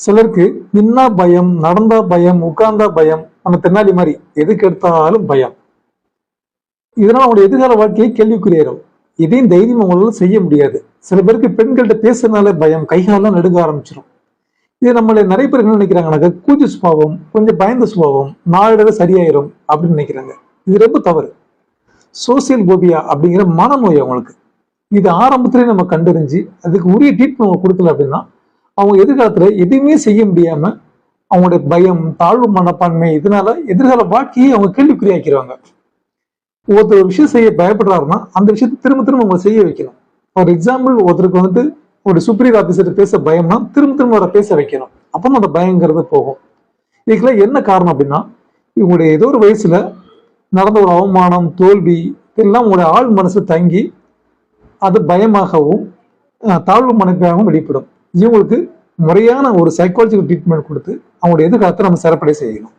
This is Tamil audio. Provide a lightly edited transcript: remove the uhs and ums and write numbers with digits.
சிலருக்கு நின்னா பயம், நடந்தா பயம், உட்கார்ந்தா பயம், நம்ம தென்னாலி மாதிரி எதுக்கு எடுத்தாலும் பயம். இதனால அவங்களோட எதிர்கால வாழ்க்கையை கேள்விக்குறியாயிரும். இதையும் தைரியம் அவங்களால செய்ய முடியாது. சில பேருக்கு பெண்கள்கிட்ட பேசுறதுனால பயம், கைகாலெல்லாம் நடுங்க ஆரம்பிச்சிடும். இது நம்மள நிறைய பேர் என்ன நினைக்கிறாங்கன்னாக்க, கூச்ச சுபாவம், கொஞ்சம் பயந்த சுபாவம், நாளடைவில் சரியாயிரும் அப்படின்னு நினைக்கிறாங்க. இது ரொம்ப தவறு. சோசியல் போபியா அப்படிங்கிற மனநோய் அவங்களுக்கு. இது ஆரம்பத்திலே நம்ம கண்டறிஞ்சு அதுக்கு உரிய ட்ரீட்மெண்ட் கொடுக்கல அப்படின்னா அவங்க எதிர்காலத்துல எதுவுமே செய்ய முடியாம அவங்களுடைய பயம், தாழ்வு மனப்பான்மை, இதனால எதிர்கால வாழ்க்கையை அவங்க கேள்விக்குறியாக்கிறாங்க. ஒருத்தர் ஒரு விஷயம் செய்ய பயப்படுறாருன்னா அந்த விஷயத்தை திரும்ப திரும்ப அவங்க செய்ய வைக்கணும். ஃபார் எக்ஸாம்பிள், ஒருத்தருக்கு வந்துட்டு ஒரு சுப்ரீம் ஆபீசர் பேச பயம்னா திரும்ப திரும்ப அவரை பேச வைக்கணும். அப்போ அந்த பயங்கிறது போகும். இதுக்கெல்லாம் என்ன காரணம் அப்படின்னா, இவங்களுடைய ஏதோ ஒரு வயசுல நடந்த ஒரு அவமானம், தோல்வி இதெல்லாம் உங்களுடைய ஆள் மனசு தங்கி அது பயமாகவும் தாழ்வு மனப்பாகவும் வெளிப்படும். இவங்களுக்கு முறையான ஒரு சைக்காலஜிக்கல் ட்ரீட்மெண்ட் கொடுத்து அவங்களுடைய எதிர்காலத்தை நம்ம சிறப்படை செய்யணும்.